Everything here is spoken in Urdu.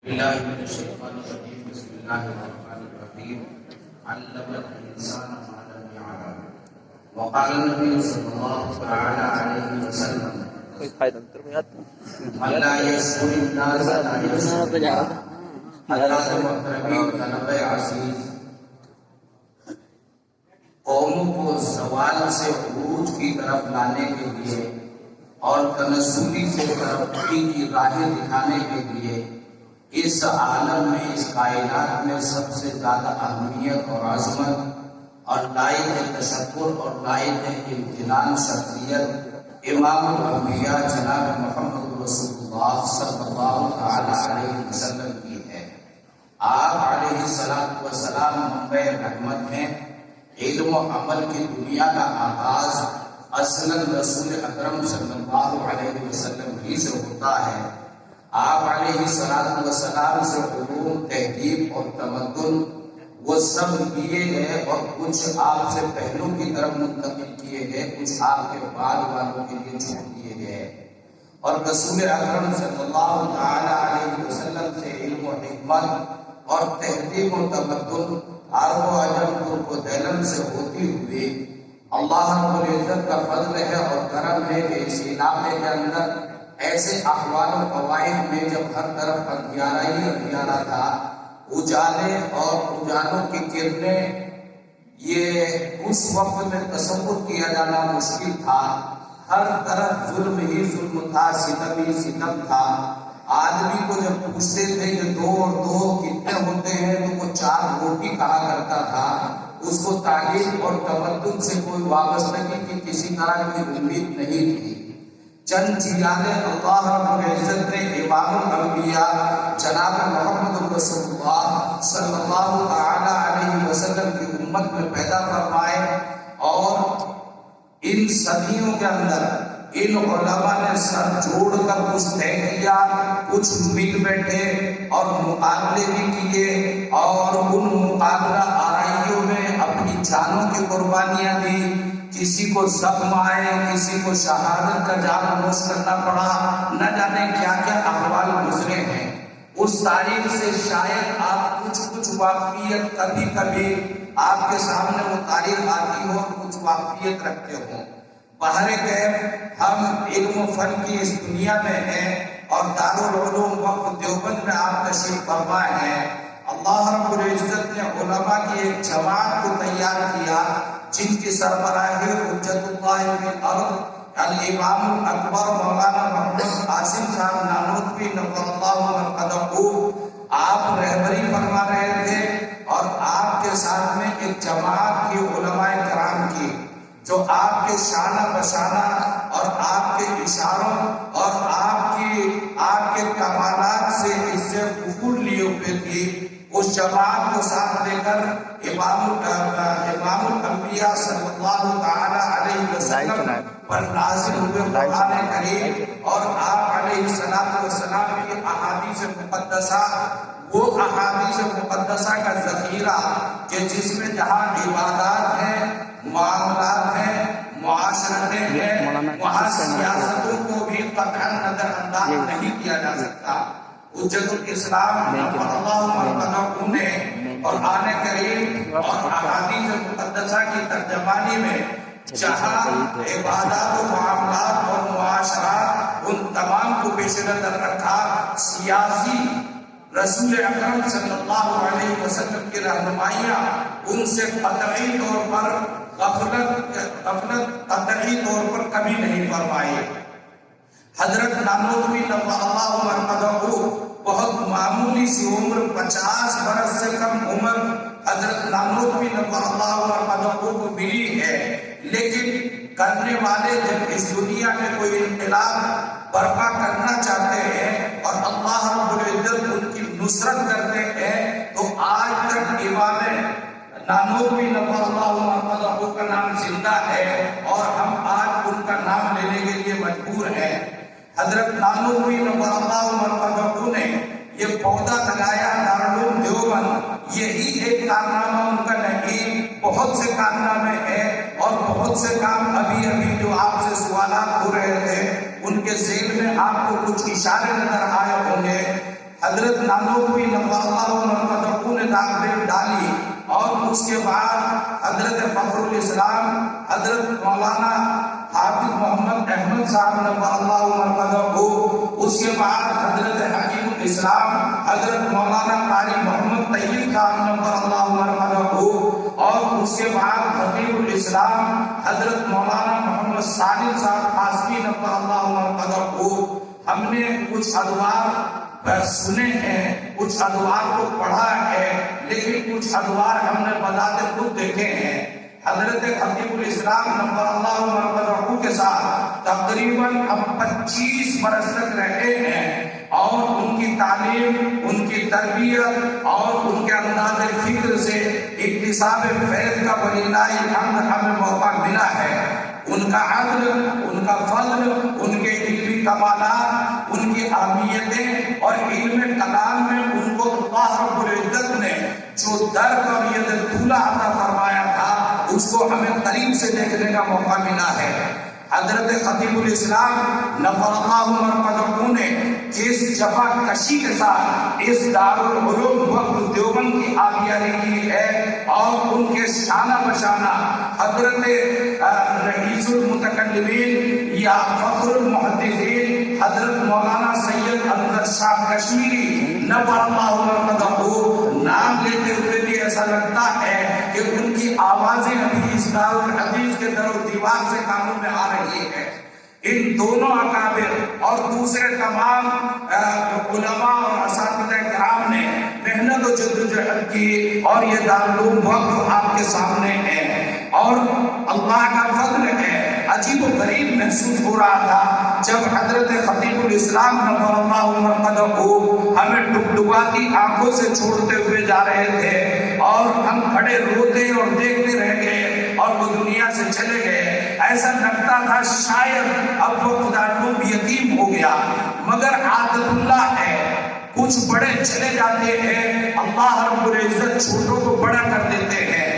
بالله من الشيطان الرجيم. بسم الله الرحمن الرحيم. علم الإنسان ما لم يعلم. وقال النبي صلى الله تعالى عليه وسلم: من لا يشكر الناس لا يشكر الله. حضرات محترمین طلب عزیز، قوموں کو زوال سے عروج کی طرف لانے کے لیے اور تنزلی سے ترقی کی راہیں دکھانے کے لیے اس عالم میں، اس کائنات میں سب سے زیادہ اہمیت اور عظمت اور لائق تشکر اور لائق امتنان شخصیت امام الانبیاء جناب محمد رسول اللہ صلی اللہ علیہ وسلم کی ہے۔ آپ علیہ السلام منبع رحمت ہیں۔ علم و عمل کی دنیا کا آغاز اصلاً رسول اکرم صلی اللہ علیہ وسلم ہی سے ہوتا ہے۔ آپ علیہ السلام سے علوم، تہذیب اور تمدن وہ سب لیے گئے اور کچھ آپ سے پہلو کی طرف منتقل کیے گئے، کچھ آپ کے بعد والوں کے لیے چھوڑ دیے گئے۔ اور رسول اکرم صلی اللہ علیہ وسلم سے علم و حکمت اور تہذیب و تمدن عرب و عجم ترک و دیلم سے ہوتی ہوئی اللہ رب العزت کا فضل ہے اور کرم ہے کہ اس علاقے کے اندر ایسے احوال و قواعد میں جب ہر طرف اندھیارا ہی اندھیارا تھا، اجالے اور اجالوں کی کرنیں یہ اس وقت میں تصور کیا جانا مشکل تھا۔ ہر طرف ظلم ہی ظلم تھا، ستم ہی ستم تھا۔ آدمی کو جب پوچھتے تھے کہ دو اور دو کتنے ہوتے ہیں تو وہ 4 روٹی کہا کرتا تھا۔ اس کو تعلیم اور تمدن سے کوئی وابستگی کی کسی طرح کی امید نہیں تھی۔ چند چیزیں اللہ رب العزت نے امام الانبیاء جناب محمد رسول اللہ صلی اللہ علیہ وسلم کی امت میں پیدا فرمائے، اور ان صدیوں کے اندر ان علماء نے سر جوڑ کر کچھ طے کیا، کچھ مل بیٹھے اور مقابلے بھی کیے، اور ان مقابلہ آرائیوں میں اپنی جانوں کی قربانیاں دی۔ کسی کو زخم آئے، کسی کو شہادت کا جام نوش کرنا پڑا، نہ جانے کیا کیا احوال گزرے ہیں۔ اس تاریخ سے شاید آپ کچھ واقفیت کبھی کبھی آپ کے سامنے وہ تاریخ آتی ہو اور کچھ واقفیت رکھتے ہو۔ بہرکیف ہم علم و فن کی اس دنیا میں ہیں اور دارالعلوم وقف دیوبند میں آپ تشریف فرما ہیں۔ اللہ رب العزت نے علماء کی ایک جماعت کو تیار کیا جن کی سربراہی حجت اللہ فی الارض الامام الاکبر مولانا محمد قاسم صاحب نانوتوی نور اللہ مرقدہ، آپ رہبری فرما رہے تھے، اور آپ کے ساتھ میں ایک جماعت کی علماء کرام کی جو آپ کے شانہ بشانہ اور آپ کے اشاروں اور آپ کے کمالات سے اس سے قبول لیے ہوئے تھی۔ اس جماعت کو ساتھ لے کر امام الانبیاء صلی اللہ علیہ وسلم پر نازل ہوئے قرآن کریم اور آپ علیہ السلام کی احادیث مقدسہ، وہ احادیث مقدسہ کا ذخیرہ کہ جس میں جہاں عبادات ہیں، معاملات ہیں، معاشرتیں ہیں، وہاں سیاستوں کو بھی قطعاً نظر انداز نہیں کیا جا سکتا۔ حجت الاسلام اللہ مرقدہ نے قرآن کریم اور احادیث مقدسہ کی ترجمانی میں جہاں عبادات و معاملات اور معاشرات ان تمام کو پیش نظر رکھا، سیاسی رسول اکرم صلی اللہ علیہ وسلم کی رہنمائیاں ان سے قطعی طور پر غفلت قطعی طور پر کبھی نہیں فرمائی۔ حضرت نانوتوی نور اللہ مرقدہ بہت معمولی سی عمر، 50 برس سے کم عمر حضرت نانوتوی نور اللہ مرقدہ کو ملی ہے، لیکن کرنے والے جب اس دنیا میں کوئی انقلاب برپا کرنا چاہتے ہیں اور اللہ رب العزت ان کی نصرت کرتے ہیں، تو آج تک امام نانوتوی نور اللہ مرقدہ کا نام زندہ ہے اور ہم آج ان کا نام لینے کے لیے مجبور ہیں۔ حضرت نانوتوی نور اللہ مرقدہ نے یہ پودا لگایا دارالعلوم دیوبند، یہی ایک کارنامہ ان کا نہیں، بہت سے کارنامے ہیں اور بہت سے کام ابھی جو آپ سے سوالات ہو رہے تھے ان کے ذہن میں آپ کو کچھ اشارے نظر آئے ہوں گے۔ حضرت نانوتوی نفع اللہ مرقدہ نے داخل ڈالی، اور اس کے بعد حضرت فخر الاسلام حضرت مولانا حافظ محمد احمد صاحب نفع اللہ مرقدہ کو، اس کے بعد حضرت حکیم الاسلام حضرت مولانا قاری محمد طیب صاحب نفع اللہ مرقدہ کو، اور اس کے بعد حکیم الاسلام حضرت مولانا محمد سالم صاحب قاسمی نفع اللہ مرقدہ کو۔ ہم نے کچھ ادوار سنے ہیں، کچھ ادوار کو پڑھا ہے، لیکن کچھ ادوار ہم نے بذات خود دیکھے ہیں۔ حضرت خطیب الاسلام نفع اللہ مرقدہ کے ساتھ تقریباً ہم 25 برس تک رہے ہیں، اور ان کی تعلیم، ان کی تربیت اور ان کے انداز فکر سے اکتساب فیض کا وللہ الحمد ہمیں موقع ملا ہے۔ ان کا عدل، ان کا فضل، ان کے علمی کمالات، ان کی اہمیتیں اور علم کلام میں ان کو اللہ رب العزت نے جو درک اور ید طولہ عطا فرمایا تھا، اس کو ہمیں قریب سے دیکھنے کا موقع ملا ہے۔ حضرت خطیب الاسلام نفع اللہ مرقدہ نے جس جفا کشی کے ساتھ اس دارالعلوم وقت دیوبند کی آبیاری کی ہے، اور ان کے شانہ بشانہ حضرت رئیس المتکلمین یا فخر المحدثین حضرت مولانا سید انور شاہ کشمیری نفع اللہ مرقدہ کو نام لیتے ہوئے بھی ایسا لگتا ہے کہ ان کی آوازیں ابھی اس دارالحدیث کے در و دیوار سے کانوں میں آ رہی ہے۔ ان دونوں اکابر اور دوسرے تمام علماء اور اساتذہ کرام نے محنت و جدوجہد کی، اور یہ دارالعلوم وقف آپ کے سامنے ہے، اور اللہ کا فضل ہے۔ عجیب و غریب محسوس ہو رہا تھا جب حضرت خطیب الاسلام نفع اللہ مرقدہ کو ہمیں ڈگڈگاتی آنکھوں سے چھوڑتے ہوئے جا رہے تھے، اور ہم کھڑے روتے اور دیکھتے رہ گئے، اور وہ دنیا سے چلے گئے۔ ایسا لگتا تھا شاید اب وہ دارالعلوم یتیم ہو گیا، مگر عادت اللہ ہے، کچھ بڑے چلے جاتے ہیں، اللہ رب العزت چھوٹوں کو بڑا کر دیتے ہیں۔